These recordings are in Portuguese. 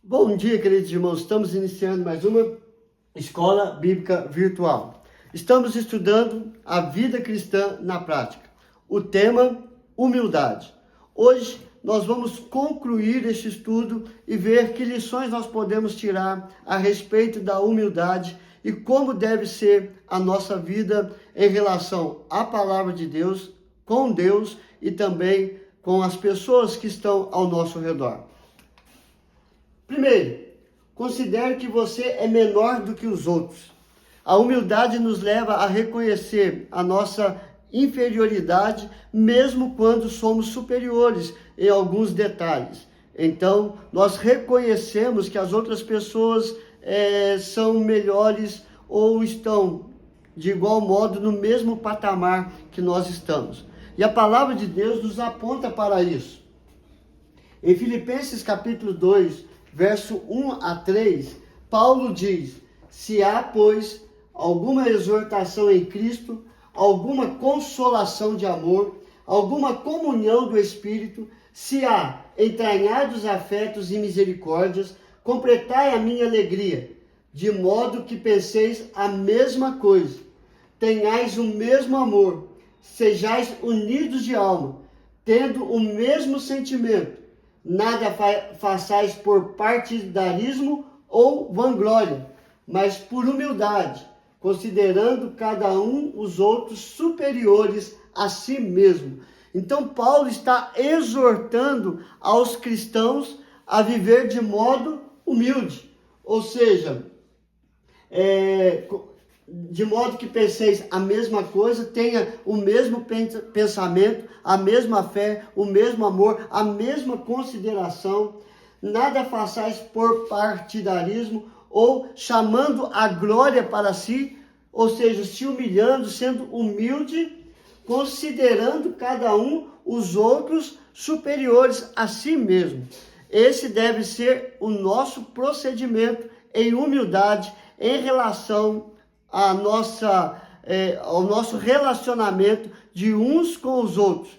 Bom dia, queridos irmãos. Estamos iniciando mais uma escola bíblica virtual. Estamos estudando a vida cristã na prática. O tema, humildade. Hoje nós vamos concluir este estudo e ver que lições nós podemos tirar a respeito da humildade e como deve ser a nossa vida em relação à palavra de Deus, com Deus e também com as pessoas que estão ao nosso redor. Primeiro, considere que você é menor do que os outros. A humildade nos leva a reconhecer a nossa inferioridade, mesmo quando somos superiores em alguns detalhes. Então, nós reconhecemos que as outras pessoas são melhores ou estão, de igual modo, no mesmo patamar que nós estamos. E a palavra de Deus nos aponta para isso. Em Filipenses capítulo 2, verso 1 a 3, Paulo diz: se há, pois, alguma exortação em Cristo, alguma consolação de amor, alguma comunhão do Espírito, se há entranhados afetos e misericórdias, completai a minha alegria, de modo que penseis a mesma coisa, tenhais o mesmo amor, sejais unidos de alma, tendo o mesmo sentimento. Nada façais por partidarismo ou vanglória, mas por humildade, considerando cada um os outros superiores a si mesmo. Então Paulo está exortando aos cristãos a viver de modo humilde, ou seja, de modo que penseis a mesma coisa, tenha o mesmo pensamento, a mesma fé, o mesmo amor, a mesma consideração. Nada façais por partidarismo ou chamando a glória para si, ou seja, se humilhando, sendo humilde, considerando cada um os outros superiores a si mesmo. Esse deve ser o nosso procedimento em humildade em relação ao nosso relacionamento de uns com os outros.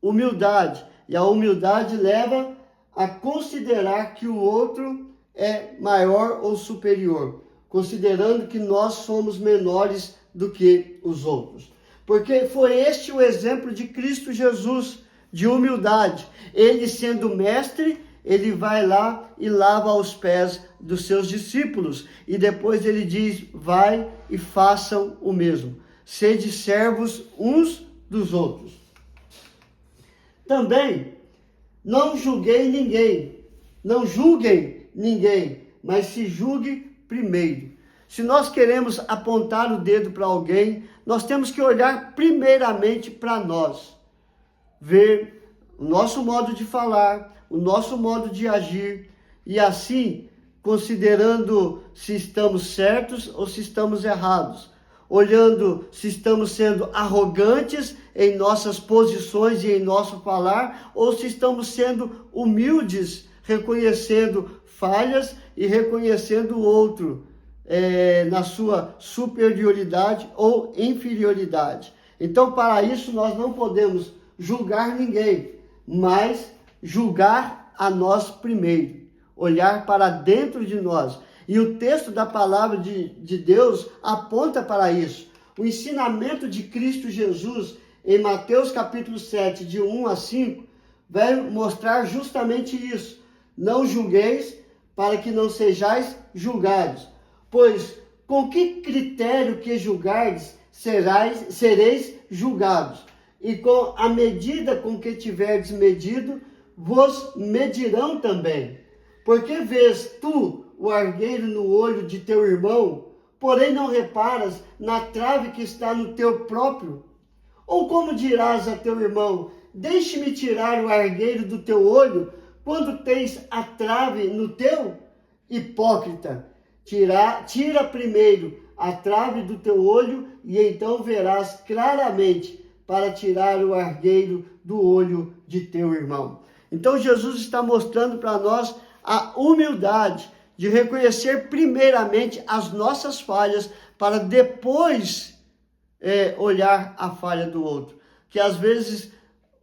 Humildade. E a humildade leva a considerar que o outro é maior ou superior, considerando que nós somos menores do que os outros. Porque foi este o exemplo de Cristo Jesus, de humildade. Ele, sendo mestre, ele vai lá e lava os pés dos seus discípulos. E depois ele diz: vai e façam o mesmo. Sede servos uns dos outros. Também, não julguei ninguém. Não julguem ninguém, mas se julgue primeiro. Se nós queremos apontar o dedo para alguém, nós temos que olhar primeiramente para nós. Ver o nosso modo de falar, o nosso modo de agir, e assim, considerando se estamos certos ou se estamos errados, olhando se estamos sendo arrogantes em nossas posições e em nosso falar, ou se estamos sendo humildes, reconhecendo falhas e reconhecendo o outro na sua superioridade ou inferioridade. Então, para isso, nós não podemos julgar ninguém, mas julgar a nós primeiro, olhar para dentro de nós. E o texto da palavra de Deus aponta para isso. O ensinamento de Cristo Jesus, em Mateus capítulo 7, de 1 a 5, vai mostrar justamente isso. Não julgueis, para que não sejais julgados. Pois com que critério que julgardes, sereis julgados. E com a medida com que tiverdes medido, vos medirão também. Porque vês tu o argueiro no olho de teu irmão, porém não reparas na trave que está no teu próprio? Ou como dirás a teu irmão: deixe-me tirar o argueiro do teu olho, quando tens a trave no teu? Hipócrita, tira primeiro a trave do teu olho, e então verás claramente para tirar o argueiro do olho de teu irmão. Então Jesus está mostrando para nós a humildade de reconhecer primeiramente as nossas falhas, para depois olhar a falha do outro. Que às vezes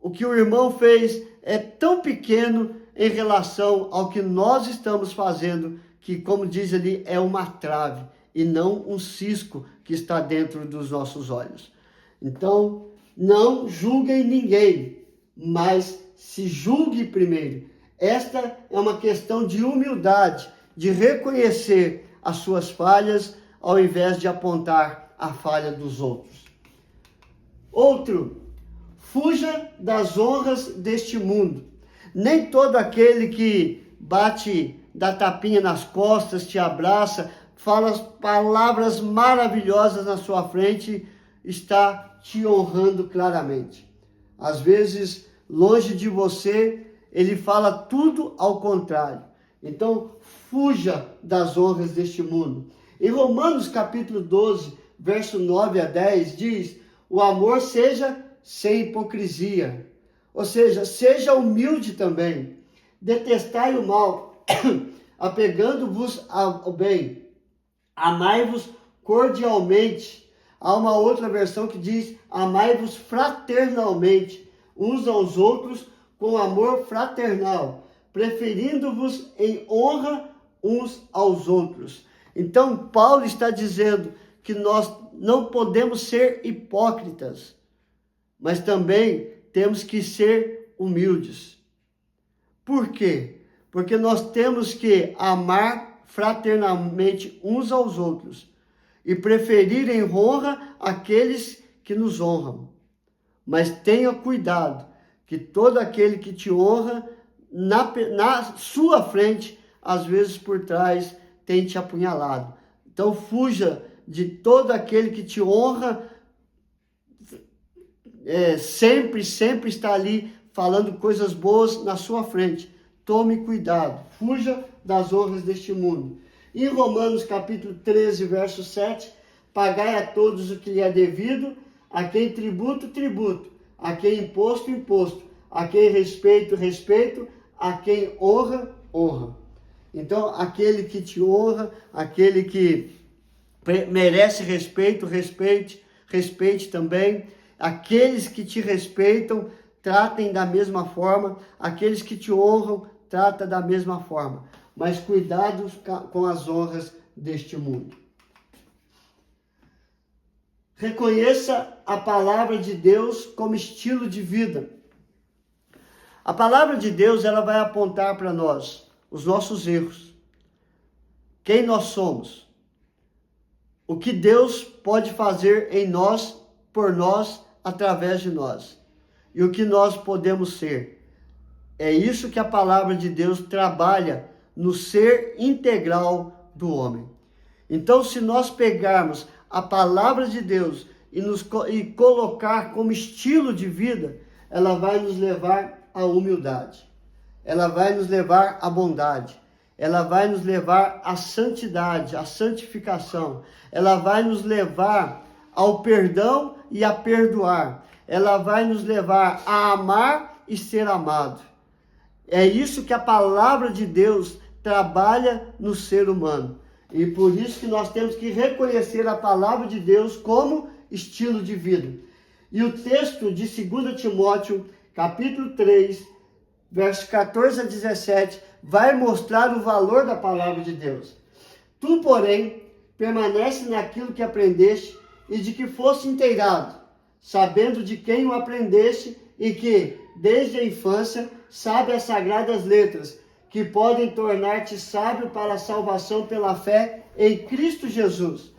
o que o irmão fez é tão pequeno, em relação ao que nós estamos fazendo, que, como diz ali, é uma trave e não um cisco que está dentro dos nossos olhos. Então, não julguem ninguém, mas se julgue primeiro. Esta é uma questão de humildade, de reconhecer as suas falhas, ao invés de apontar a falha dos outros. Outro, fuja das honras deste mundo. Nem todo aquele que bate, dá tapinha nas costas, te abraça, fala palavras maravilhosas na sua frente, está te honrando claramente. Às vezes, longe de você, ele fala tudo ao contrário. Então, fuja das honras deste mundo. Em Romanos capítulo 12, verso 9 a 10, diz: o amor seja sem hipocrisia. Ou seja, seja humilde também. Detestai o mal, apegando-vos ao bem. Amai-vos cordialmente. Há uma outra versão que diz: amai-vos fraternalmente, uns aos outros, com amor fraternal, preferindo-vos em honra uns aos outros. Então, Paulo está dizendo que nós não podemos ser hipócritas, mas também temos que ser humildes. Por quê? Porque nós temos que amar fraternalmente uns aos outros e preferir em honra aqueles que nos honram. Mas tenha cuidado, que todo aquele que te honra na sua frente, às vezes por trás, tem te apunhalado. Então fuja de todo aquele que te honra, sempre está ali falando coisas boas na sua frente. Tome cuidado, fuja das honras deste mundo. Em Romanos capítulo 13, verso 7, pagai a todos o que lhe é devido, a quem tributo, tributo, a quem imposto, imposto, a quem respeito, respeito, a quem honra, honra. Então, aquele que te honra, aquele que merece respeito, respeite também. Aqueles que te respeitam, tratem da mesma forma. Aqueles que te honram, trata da mesma forma. Mas cuidado com as honras deste mundo. Reconheça a palavra de Deus como estilo de vida. A palavra de Deus, ela vai apontar para nós os nossos erros, quem nós somos, o que Deus pode fazer em nós, por nós, através de nós, e o que nós podemos ser. É isso que a palavra de Deus trabalha no ser integral do homem. Então, se nós pegarmos a palavra de Deus e colocar como estilo de vida, ela vai nos levar à humildade. Ela vai nos levar à bondade, ela vai nos levar à santidade, à santificação, ela vai nos levar ao perdão e a perdoar, ela vai nos levar a amar e ser amado. É isso que a palavra de Deus trabalha no ser humano, e por isso que nós temos que reconhecer a palavra de Deus como estilo de vida. E o texto de 2 Timóteo, capítulo 3, versos 14 a 17, vai mostrar o valor da palavra de Deus. Tu, porém, permanece naquilo que aprendeste e de que foste inteirado, sabendo de quem o aprendeste e que, desde a infância, sabe as sagradas letras, que podem tornar-te sábio para a salvação pela fé em Cristo Jesus.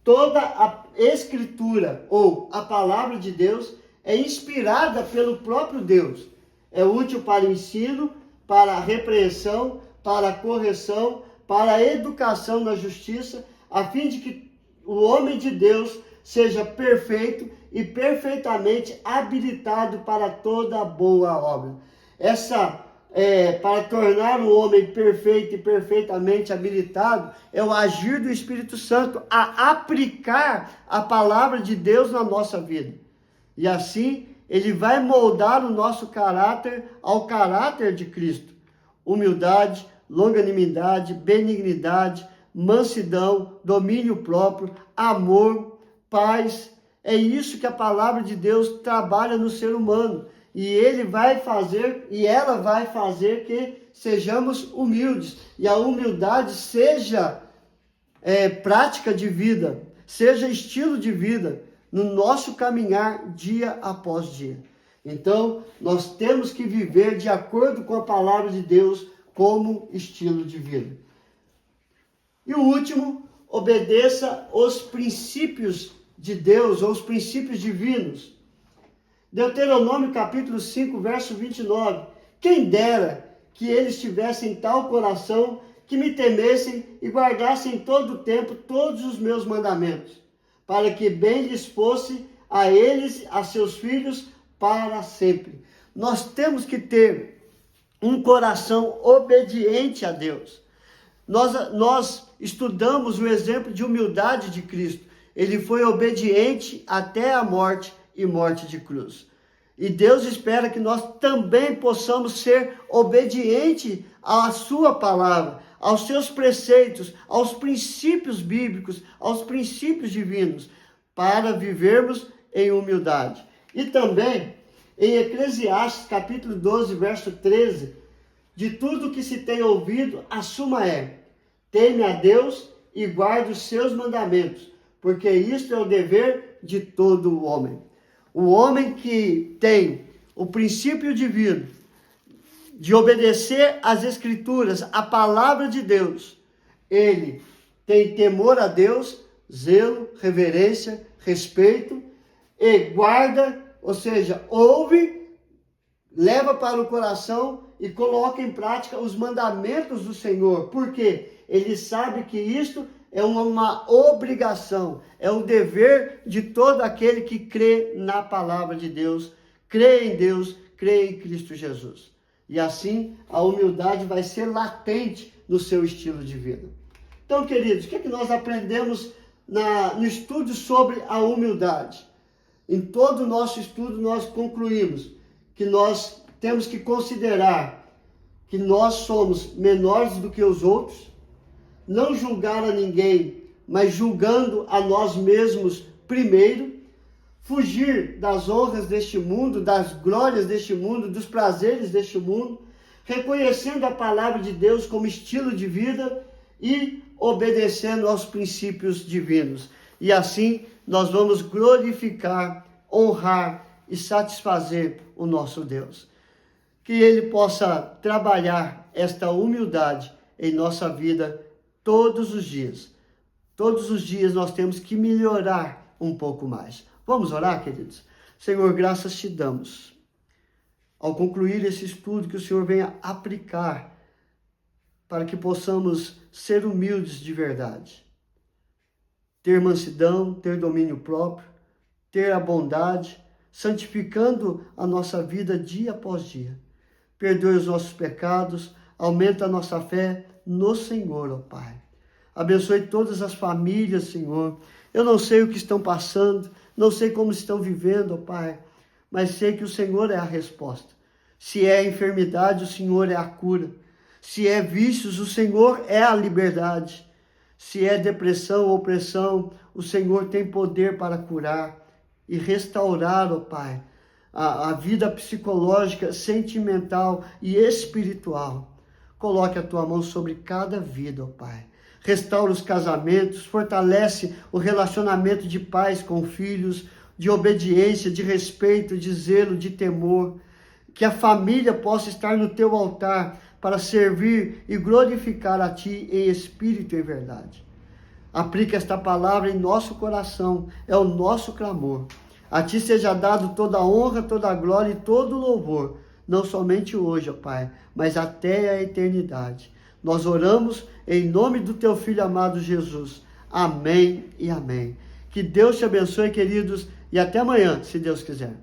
Toda a Escritura, ou a palavra de Deus, é inspirada pelo próprio Deus. É útil para ensino, para a repreensão, para a correção, para a educação na justiça, a fim de que o homem de Deus seja perfeito e perfeitamente habilitado para toda boa obra. Para tornar o homem perfeito e perfeitamente habilitado, é o agir do Espírito Santo a aplicar a palavra de Deus na nossa vida. E assim, ele vai moldar o nosso caráter ao caráter de Cristo. Humildade, longanimidade, benignidade, mansidão, domínio próprio, amor, paz. É isso que a palavra de Deus trabalha no ser humano. E ele vai fazer, e ela vai fazer que sejamos humildes e a humildade seja prática de vida, seja estilo de vida no nosso caminhar dia após dia. Então, nós temos que viver de acordo com a palavra de Deus como estilo de vida. E o último, obedeça os princípios de Deus, ou os princípios divinos. Deuteronômio capítulo 5, verso 29. Quem dera que eles tivessem tal coração que me temessem e guardassem todo o tempo todos os meus mandamentos, para que bem lhes fosse a eles, a seus filhos, para sempre. Nós temos que ter um coração obediente a Deus. Nós estudamos o exemplo de humildade de Cristo. Ele foi obediente até a morte e morte de cruz. E Deus espera que nós também possamos ser obedientes à sua palavra, aos seus preceitos, aos princípios bíblicos, aos princípios divinos, para vivermos em humildade. E também, em Eclesiastes capítulo 12, verso 13, de tudo que se tem ouvido, a suma é: teme a Deus e guarde os seus mandamentos, porque isto é o dever de todo o homem. O homem que tem o princípio divino de obedecer às Escrituras, a palavra de Deus, ele tem temor a Deus, zelo, reverência, respeito, e guarda, ou seja, ouve, leva para o coração e coloca em prática os mandamentos do Senhor. Por quê? Ele sabe que isto é uma obrigação, é o dever de todo aquele que crê na palavra de Deus, crê em Deus, crê em Cristo Jesus. E assim a humildade vai ser latente no seu estilo de vida. Então, queridos, o que é que nós aprendemos no estudo sobre a humildade? Em todo o nosso estudo nós concluímos que nós temos que considerar que nós somos menores do que os outros, não julgar a ninguém, mas julgando a nós mesmos primeiro, fugir das honras deste mundo, das glórias deste mundo, dos prazeres deste mundo, reconhecendo a palavra de Deus como estilo de vida e obedecendo aos princípios divinos. E assim nós vamos glorificar, honrar e satisfazer o nosso Deus. Que Ele possa trabalhar esta humildade em nossa vida todos os dias. Todos os dias nós temos que melhorar um pouco mais. Vamos orar, queridos? Senhor, graças te damos. Ao concluir esse estudo, que o Senhor venha aplicar para que possamos ser humildes de verdade. Ter mansidão, ter domínio próprio, ter a bondade, santificando a nossa vida dia após dia. Perdoe os nossos pecados, aumenta a nossa fé no Senhor, ó Pai. Abençoe todas as famílias, Senhor. Eu não sei o que estão passando, não sei como estão vivendo, ó Pai, mas sei que o Senhor é a resposta. Se é enfermidade, o Senhor é a cura. Se é vícios, o Senhor é a liberdade. Se é depressão ou opressão, o Senhor tem poder para curar e restaurar, ó Pai, a vida psicológica, sentimental e espiritual. Coloque a tua mão sobre cada vida, ó Pai. Restaura os casamentos, fortalece o relacionamento de pais com filhos, de obediência, de respeito, de zelo, de temor. Que a família possa estar no teu altar para servir e glorificar a ti em espírito e verdade. Aplique esta palavra em nosso coração, é o nosso clamor. A ti seja dado toda a honra, toda a glória e todo o louvor, não somente hoje, ó Pai, mas até a eternidade. Nós oramos em nome do teu Filho amado Jesus. Amém e amém. Que Deus te abençoe, queridos, e até amanhã, se Deus quiser.